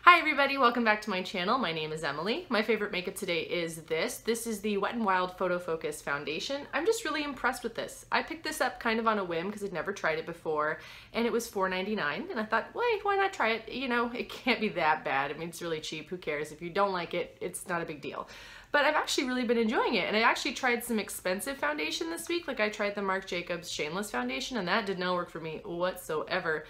Hi everybody, welcome back to my channel. My name is Emily. My favorite makeup today is this. This is the Wet n Wild Photo Focus Foundation. I'm just really impressed with this. I picked this up kind of on a whim because I'd never tried it before, and it was $4.99, and I thought, wait, why not try it? You know, it can't be that bad. I mean, it's really cheap. Who cares? If you don't like it, it's not a big deal. But I've actually really been enjoying it, and I actually tried some expensive foundation this week. Like I tried the Marc Jacobs Shameless Foundation, and that did not work for me whatsoever.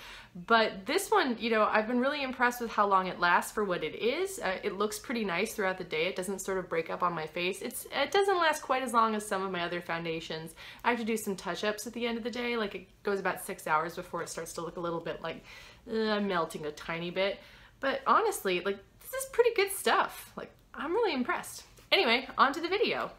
But this one, you know, I've been really impressed with how long it lasts for what it is. It looks pretty nice throughout the day. It doesn't sort of break up on my face. It doesn't last quite as long as some of my other foundations. I have to do some touch-ups at the end of the day. Like it goes about 6 hours before it starts to look a little bit like melting a tiny bit. But honestly, like this is pretty good stuff. Like I'm really impressed. Anyway, on to the video.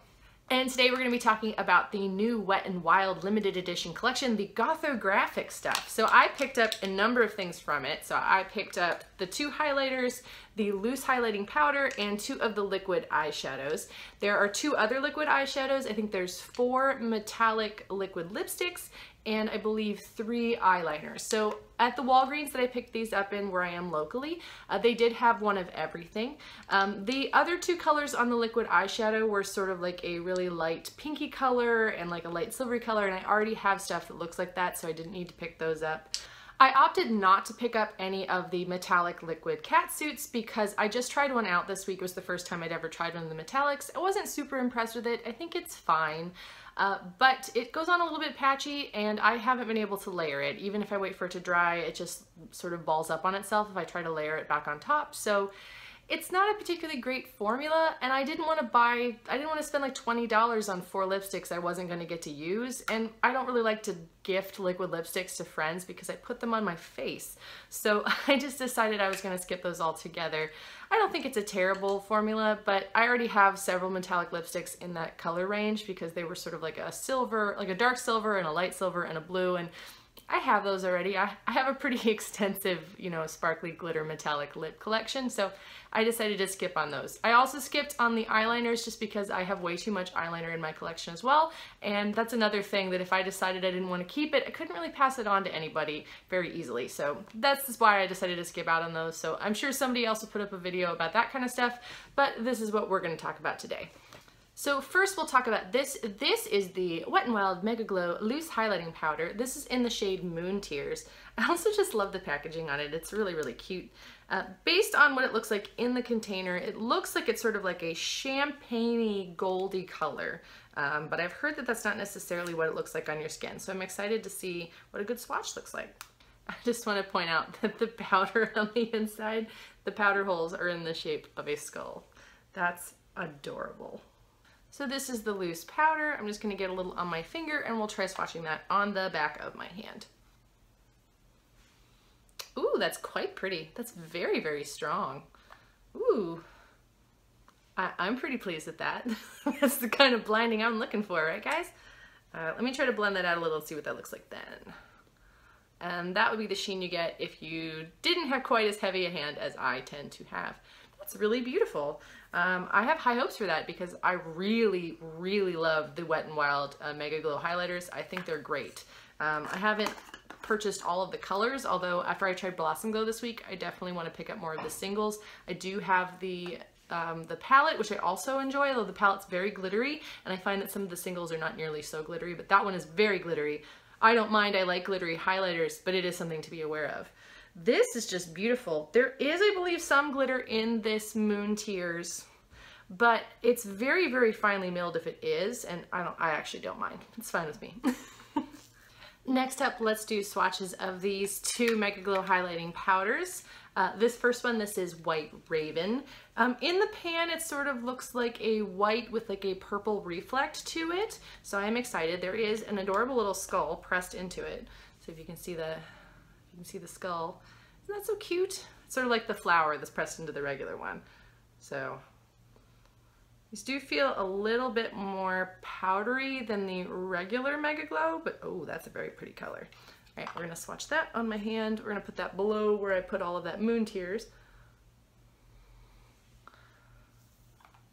And today we're going to be talking about the new Wet n Wild limited edition collection, the Goth-o-graphic stuff. So I picked up a number of things from it. So I picked up the 2 highlighters, the loose highlighting powder, and 2 of the liquid eyeshadows. There are 2 other liquid eyeshadows. I think there's 4 metallic liquid lipsticks, and I believe 3 eyeliners. So at the Walgreens that I picked these up in where I am locally, they did have one of everything. The other 2 colors on the liquid eyeshadow were sort of like a really light pinky color and like a light silvery color, and I already have stuff that looks like that, so I didn't need to pick those up. I opted not to pick up any of the metallic liquid catsuits because I just tried one out this week. It was the first time I'd ever tried one of the metallics. I wasn't super impressed with it. I think it's fine. But it goes on a little bit patchy, and I haven't been able to layer it. Even if I wait for it to dry, it just sort of balls up on itself if I try to layer it back on top. So it's not a particularly great formula, and I didn't want to spend like $20 on 4 lipsticks I wasn't going to get to use, and I don't really like to gift liquid lipsticks to friends because I put them on my face. So I just decided I was going to skip those altogether. I don't think it's a terrible formula, but I already have several metallic lipsticks in that color range because they were sort of like a silver, like a dark silver and a light silver and a blue, and I have those already. I have a pretty extensive, you know, sparkly glitter metallic lip collection, so I decided to skip on those. I also skipped on the eyeliners just because I have way too much eyeliner in my collection as well, and that's another thing that if I decided I didn't want to keep it, I couldn't really pass it on to anybody very easily, so that's why I decided to skip out on those. So I'm sure somebody else will put up a video about that kind of stuff, but this is what we're going to talk about today. So first we'll talk about this. This is the Wet n Wild Megaglo Loose Highlighting Powder. This is in the shade Moon Tears. I also just love the packaging on it. It's really, really cute. Based on what it looks like in the container, it looks like it's sort of like a champagne-y, goldy color. But I've heard that that's not necessarily what it looks like on your skin. So I'm excited to see what a good swatch looks like. I just want to point out that the powder on the inside, the powder holes are in the shape of a skull. That's adorable. So this is the loose powder. I'm just going to get a little on my finger, and we'll try swatching that on the back of my hand. Ooh, that's quite pretty. That's very, very strong. Ooh, I'm pretty pleased with that. That's the kind of blinding I'm looking for, right guys? Let me try to blend that out a little and see what that looks like then. And that would be the sheen you get if you didn't have quite as heavy a hand as I tend to have. That's really beautiful. I have high hopes for that because I really, really love the Wet n Wild Megaglo highlighters. I think they're great. I haven't purchased all of the colors, although after I tried Blossom Glow this week, I definitely want to pick up more of the singles. I do have the palette, which I also enjoy, although the palette's very glittery, and I find that some of the singles are not nearly so glittery, but that one is very glittery. I don't mind, I like glittery highlighters, but it is something to be aware of. This is just beautiful. There is, I believe, some glitter in this Moon Tears, but it's very, very finely milled if it is, and I actually don't mind. It's fine with me. Next up, let's do swatches of these 2 Megaglo highlighting powders. This first one, this is White Raven. In the pan, it sort of looks like a white with like a purple reflect to it, so I'm excited. There is an adorable little skull pressed into it, so if you can see the skull. Isn't that so cute? It's sort of like the flower that's pressed into the regular one. So these do feel a little bit more powdery than the regular Megaglo, but oh, that's a very pretty color. All right, we're gonna swatch that on my hand. We're gonna put that below where I put all of that Moon Tears.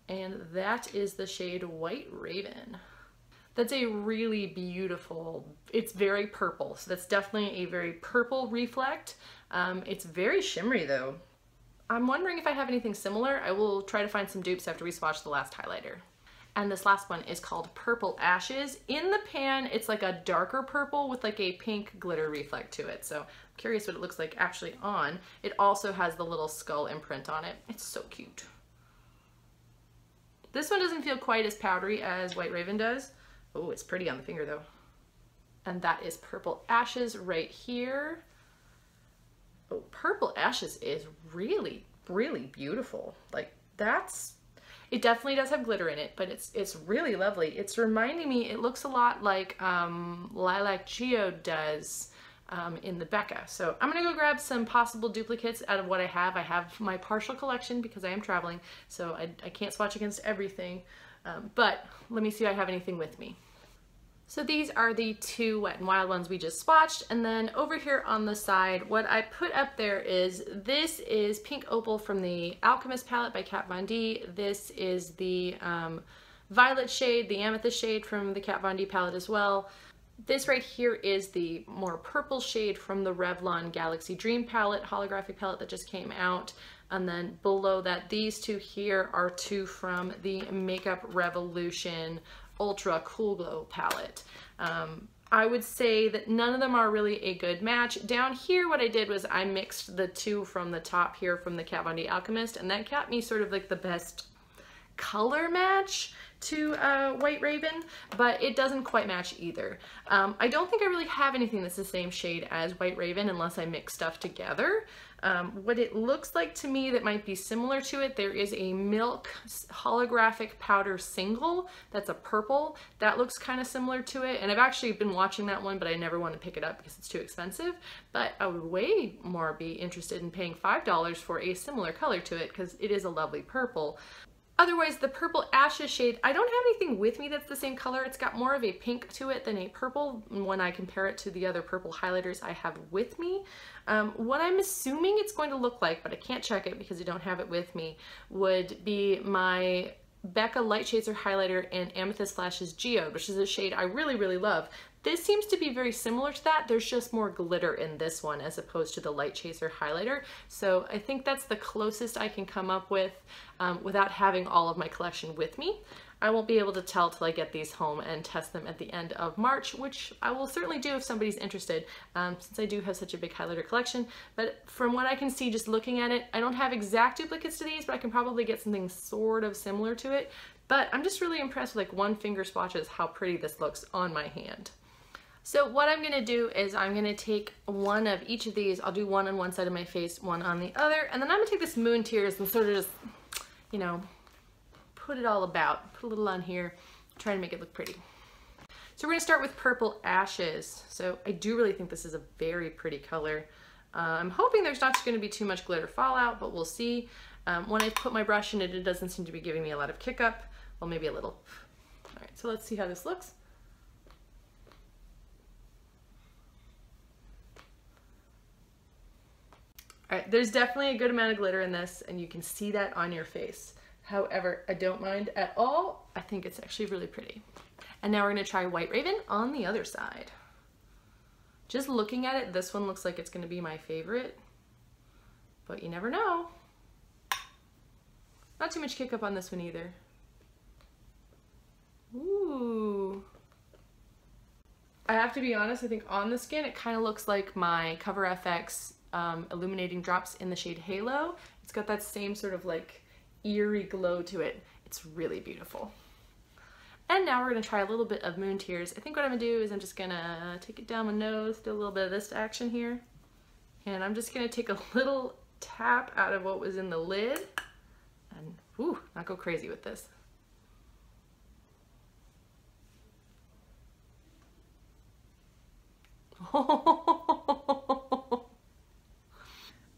And that is the shade White Raven. That's a really beautiful, it's very purple, so that's definitely a very purple reflect. It's very shimmery though. I'm wondering if I have anything similar. I will try to find some dupes after we swatch the last highlighter. And this last one is called Purple Ashes. In the pan, it's like a darker purple with like a pink glitter reflect to it. So I'm curious what it looks like actually on. It also has the little skull imprint on it. It's so cute. This one doesn't feel quite as powdery as White Raven does. Oh, it's pretty on the finger though. And that is Purple Ashes right here. Oh, Purple Ashes is really, really beautiful. Like it definitely does have glitter in it, but it's really lovely. It's reminding me, it looks a lot like Lilac Geode does in the Becca. So I'm gonna go grab some possible duplicates out of what I have. I have my partial collection because I am traveling, so I can't swatch against everything, but let me see if I have anything with me. So these are the two Wet n Wild ones we just swatched, and then over here on the side, what I put up there is, this is Pink Opal from the Alchemist Palette by Kat Von D. This is the Violet shade, the Amethyst shade from the Kat Von D palette as well. This right here is the more purple shade from the Revlon Galaxy Dream palette, holographic palette that just came out. And then below that, these two here are two from the Makeup Revolution Ultra Cool Glow palette. I would say that none of them are really a good match. Down here, what I did was I mixed the two from the top here from the Kat Von D Alchemist, and that got me sort of like the best color match to White Raven, but it doesn't quite match either. I don't think I really have anything that's the same shade as White Raven unless I mix stuff together. What it looks like to me that might be similar to it, there is a Milk holographic powder single that's a purple that looks kind of similar to it, and I've actually been watching that one, but I never want to pick it up because it's too expensive. But I would way more be interested in paying $5 for a similar color to it because it is a lovely purple. Otherwise, the Purple Ashes shade, I don't have anything with me that's the same color. It's got more of a pink to it than a purple when I compare it to the other purple highlighters I have with me. What I'm assuming it's going to look like, but I can't check it because I don't have it with me, would be my Becca Light Chaser highlighter in Amethyst Flashes Geode, which is a shade I really, really love. This seems to be very similar to that. There's just more glitter in this one as opposed to the Light Chaser highlighter. So I think that's the closest I can come up with without having all of my collection with me. I won't be able to tell till I get these home and test them at the end of March, which I will certainly do if somebody's interested, since I do have such a big highlighter collection. But from what I can see just looking at it, I don't have exact duplicates to these, but I can probably get something sort of similar to it. But I'm just really impressed with like one finger swatches how pretty this looks on my hand. So what I'm gonna do is I'm gonna take one of each of these. I'll do one on one side of my face, one on the other, and then I'm gonna take this Moon Tears and sort of just, you know, put it all about, put a little on here, try to make it look pretty. So we're gonna start with Purple Ashes. So I do really think this is a very pretty color. I'm hoping there's not gonna be too much glitter fallout, but we'll see. When I put my brush in it, it doesn't seem to be giving me a lot of kick up. Well, maybe a little. All right, so let's see how this looks. All right, there's definitely a good amount of glitter in this, and you can see that on your face. However, I don't mind at all. I think it's actually really pretty. And now we're gonna try White Raven on the other side. Just looking at it, this one looks like it's gonna be my favorite, but you never know. Not too much kick up on this one either. Ooh. I have to be honest, I think on the skin, it kind of looks like my Cover FX illuminating drops in the shade Halo. It's got that same sort of like eerie glow to it. It's really beautiful. And now we're gonna try a little bit of Moon Tears. I think what I'm gonna do is I'm just gonna take it down my nose, do a little bit of this action here. And I'm just gonna take a little tap out of what was in the lid and whew, not go crazy with this.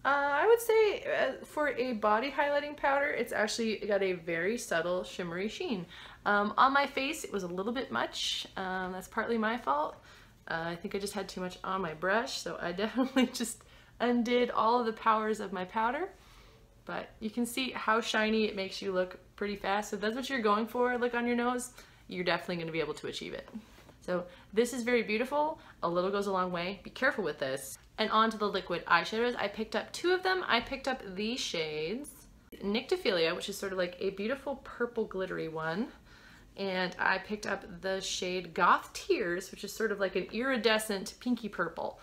I would say for a body highlighting powder, it's actually got a very subtle shimmery sheen. On my face, it was a little bit much. That's partly my fault. I think I just had too much on my brush, so I definitely just undid all of the powers of my powder. But you can see how shiny it makes you look pretty fast. So if that's what you're going for, like on your nose, you're definitely going to be able to achieve it. So this is very beautiful. A little goes a long way. Be careful with this. And on to the liquid eyeshadows. I picked up 2 of them. I picked up these shades. Nyctophilia, which is sort of like a beautiful purple glittery one. And I picked up the shade Goth Tears, which is sort of like an iridescent pinky purple.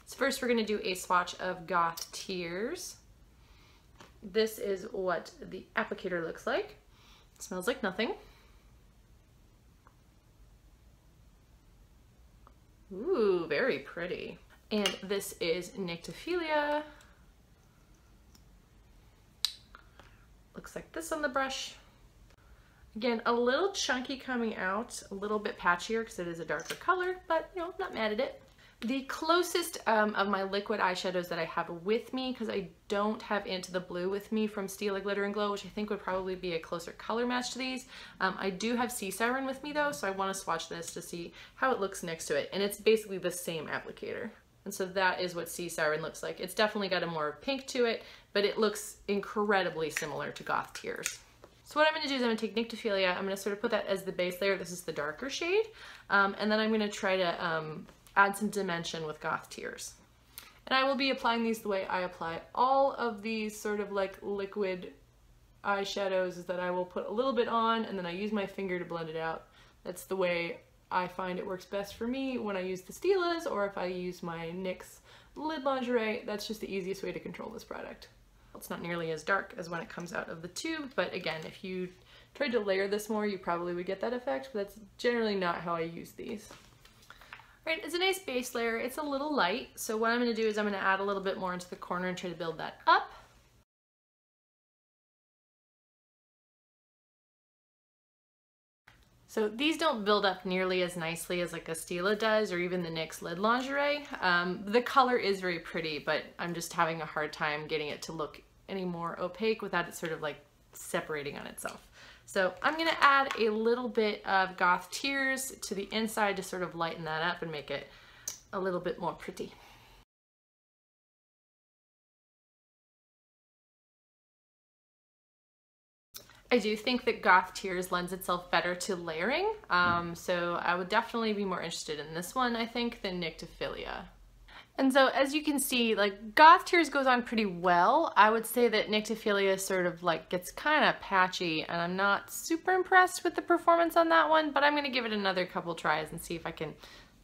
So first we're going to do a swatch of Goth Tears. This is what the applicator looks like. It smells like nothing. Ooh, very pretty. And this is Nyctophilia. Looks like this on the brush. Again, a little chunky coming out, a little bit patchier because it is a darker color, but you know, not mad at it. The closest of my liquid eyeshadows that I have with me, because I don't have Into the Blue with me from Stila Glitter and Glow, which I think would probably be a closer color match to these. I do have Siren with me though, so I want to swatch this to see how it looks next to it. And it's basically the same applicator. And so that is what Siren looks like. It's definitely got a more pink to it, but it looks incredibly similar to Goth Tears. So what I'm going to do is I'm going to take Nyctophilia, I'm going to sort of put that as the base layer. This is the darker shade. And then I'm going to try to add some dimension with Goth Tears. And I will be applying these the way I apply all of these sort of like liquid eyeshadows, is that I will put a little bit on and then I use my finger to blend it out. That's the way I find it works best for me when I use the Stilas, or if I use my NYX lid lingerie. That's just the easiest way to control this product. It's not nearly as dark as when it comes out of the tube, but again, if you tried to layer this more, you probably would get that effect, but that's generally not how I use these. Right, it's a nice base layer. It's a little light, so what I'm going to do is I'm going to add a little bit more into the corner and try to build that up. So these don't build up nearly as nicely as like a Stila does, or even the NYX lid lingerie. The color is very pretty, but I'm just having a hard time getting it to look any more opaque without it sort of like separating on itself. So I'm going to add a little bit of Goth Tears to the inside to sort of lighten that up and make it a little bit more pretty. I do think that Goth Tears lends itself better to layering, so I would definitely be more interested in this one, I think, than Nyctophilia. And so as you can see, like Goth Tears goes on pretty well. I would say that Nyctophilia sort of like gets kind of patchy, and I'm not super impressed with the performance on that one, but I'm going to give it another couple tries and see if I can,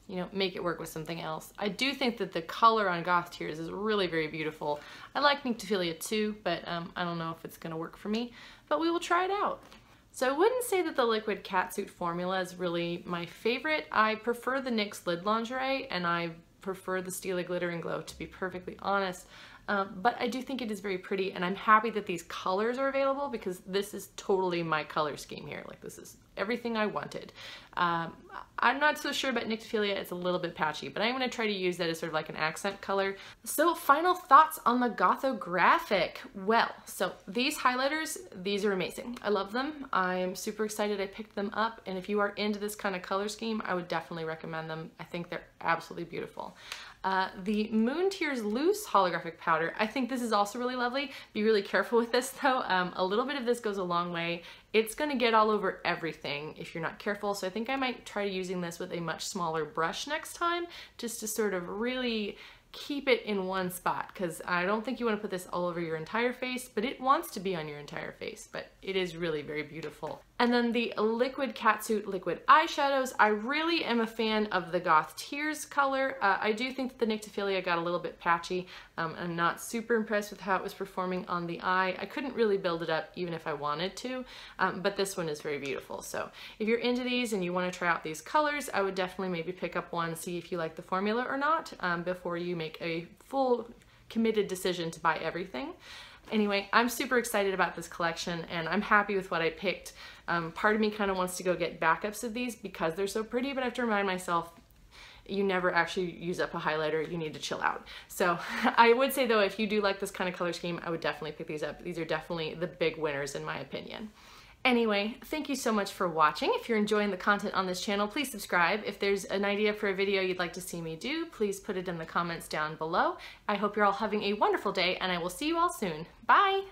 you know, make it work with something else. I do think that the color on Goth Tears is really very beautiful. I like Nyctophilia too, but I don't know if it's going to work for me, but we will try it out. So I wouldn't say that the liquid Catsuit formula is really my favorite. I prefer the NYX lid lingerie, and I prefer the Stila Glitter and Glow, to be perfectly honest. But I do think it is very pretty, and I'm happy that these colors are available because this is totally my color scheme here. Like, this is everything I wanted. I'm not so sure about Nyctophilia. It's a little bit patchy, but I'm going to try to use that as sort of like an accent color. So final thoughts on the Goth-o-graphic. Well, so these highlighters, these are amazing. I love them. I'm super excited I picked them up, and if you are into this kind of color scheme, I would definitely recommend them. I think they're absolutely beautiful. The Moon Tears Loose Holographic Powder, I think this is also really lovely. Be really careful with this though. A little bit of this goes a long way. It's going to get all over everything if you're not careful, so I think I might try using this with a much smaller brush next time, just to sort of really keep it in one spot, because I don't think you want to put this all over your entire face, but it wants to be on your entire face, but it is really very beautiful. And then the liquid Catsuit liquid eyeshadows, I really am a fan of the Goth Tears color. I do think that the Nyctophilia got a little bit patchy. I'm not super impressed with how it was performing on the eye. I couldn't really build it up even if I wanted to, but this one is very beautiful. So if you're into these and you want to try out these colors, I would definitely maybe pick up one, see if you like the formula or not, before you make a full committed decision to buy everything. Anyway, I'm super excited about this collection, and I'm happy with what I picked. Part of me kind of wants to go get backups of these because they're so pretty, but I have to remind myself, you never actually use up a highlighter, you need to chill out. So I would say though, if you do like this kind of color scheme, I would definitely pick these up. These are definitely the big winners in my opinion. Anyway, thank you so much for watching. If you're enjoying the content on this channel, please subscribe. If there's an idea for a video you'd like to see me do, please put it in the comments down below. I hope you're all having a wonderful day, and I will see you all soon. Bye!